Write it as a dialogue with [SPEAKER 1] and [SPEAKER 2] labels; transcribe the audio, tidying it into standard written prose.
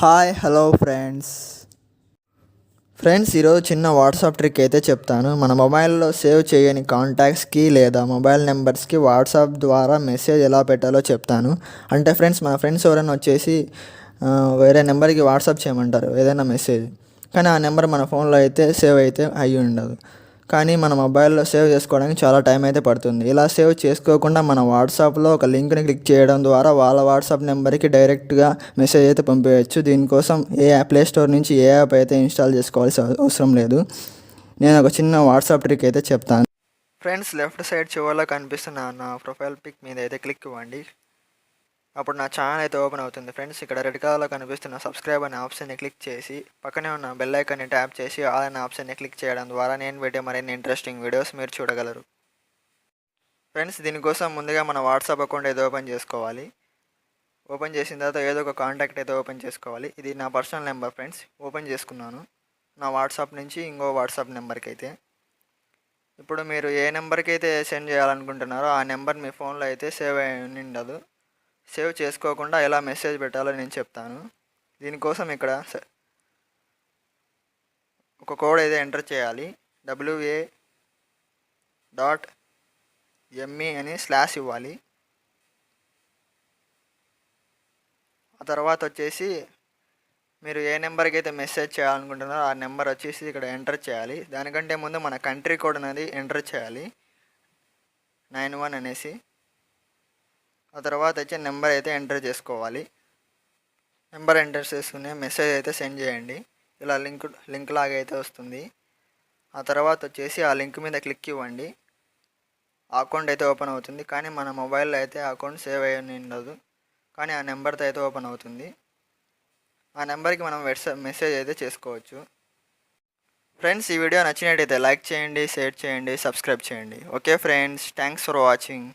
[SPEAKER 1] Hi hello friends ఈరోజు చిన్న WhatsApp trick అయితే చెప్తాను. మన మొబైల్లో సేవ్ చేయని కాంటాక్ట్స్కి లేదా మొబైల్ నెంబర్స్కి వాట్సాప్ ద్వారా మెసేజ్ ఎలా పెట్టాలో చెప్తాను. అంటే ఫ్రెండ్స్, మన ఫ్రెండ్స్ ఎవరైనా వచ్చేసి వేరే నెంబర్కి వాట్సాప్ చేయమంటారు ఏదైనా మెసేజ్, కానీ ఆ నెంబర్ మన ఫోన్లో అయితే సేవ్ అయితే అయ్యి ఉండదు. కానీ మన మొబైల్లో సేవ్ చేసుకోవడానికి చాలా టైం అయితే పడుతుంది. ఇలా సేవ్ చేసుకోకుండా మన వాట్సాప్లో ఒక లింక్ని క్లిక్ చేయడం ద్వారా వాళ్ళ వాట్సాప్ నెంబర్కి డైరెక్ట్గా మెసేజ్ అయితే పంపేయచ్చు. దీనికోసం ప్లే స్టోర్ నుంచి ఏ యాప్ అయితే ఇన్స్టాల్ చేసుకోవాల్సిన అవసరం లేదు. నేను ఒక చిన్న వాట్సాప్ ట్రిక్ అయితే చెప్తాను. ఫ్రెండ్స్, లెఫ్ట్ సైడ్ చివరిలో కనిపిస్తున్న నా ప్రొఫైల్ పిక్ మీద అయితే క్లిక్ ఇవ్వండి. అప్పుడు నా ఛానల్ అయితే ఓపెన్ అవుతుంది. ఫ్రెండ్స్, ఇక్కడ రెడ్ కలర్లో కనిపిస్తున్న సబ్స్క్రైబ్ అనే ఆప్షన్ని క్లిక్ చేసి పక్కనే ఉన్న బెల్ ఐకాన్ని ట్యాప్ చేసి ఆల్ అనే ఆప్షన్ని క్లిక్ చేయడం ద్వారా నేను పెట్టే మరిన్ని ఇంట్రెస్టింగ్ వీడియోస్ మీరు చూడగలరు. ఫ్రెండ్స్, దీనికోసం ముందుగా మన వాట్సాప్ అకౌంట్ అయితే ఓపెన్ చేసుకోవాలి. ఓపెన్ చేసిన తర్వాత ఏదో ఒక కాంటాక్ట్ అయితే ఓపెన్ చేసుకోవాలి. ఇది నా పర్సనల్ నెంబర్ ఫ్రెండ్స్, ఓపెన్ చేసుకున్నాను. నా వాట్సాప్ నుంచి ఇంకో వాట్సాప్ నెంబర్కి అయితే ఇప్పుడు మీరు ఏ నెంబర్కి అయితే సెండ్ చేయాలనుకుంటున్నారో ఆ నెంబర్ మీ ఫోన్లో అయితే సేవ్ అయి ఉండదు. సేవ్ చేసుకోకుండా ఎలా మెసేజ్ పెట్టాలో నేను చెప్తాను. దీనికోసం ఇక్కడ ఒక కోడ్ అయితే ఎంటర్ చేయాలి. WA.ME అని స్లాష్ ఇవ్వాలి. ఆ తర్వాత వచ్చేసి మీరు ఏ నెంబర్కి అయితే మెసేజ్ చేయాలనుకుంటున్నారో ఆ నెంబర్ వచ్చేసి ఇక్కడ ఎంటర్ చేయాలి. దానికంటే ముందు మన కంట్రీ కోడ్ అనేది ఎంటర్ చేయాలి, 91 అనేసి. ఆ తర్వాత వచ్చి నెంబర్ అయితే ఎంటర్ చేసుకోవాలి. నెంబర్ ఎంటర్ చేసుకుని మెసేజ్ అయితే సెండ్ చేయండి. ఇలా లింక్ లాగా అయితే వస్తుంది. ఆ తర్వాత వచ్చేసి ఆ లింక్ మీద క్లిక్ ఇవ్వండి. అకౌంట్ అయితే ఓపెన్ అవుతుంది. కానీ మన మొబైల్లో అయితే అకౌంట్ సేవ్ అయ్యి ఉండదు, కానీ ఆ నెంబర్తో అయితే ఓపెన్ అవుతుంది. ఆ నెంబర్కి మనం మెసేజ్ అయితే చేసుకోవచ్చు. ఫ్రెండ్స్, ఈ వీడియో నచ్చినట్టయితే లైక్ చేయండి, షేర్ చేయండి, సబ్స్క్రైబ్ చేయండి. Okay friends, thanks for watching.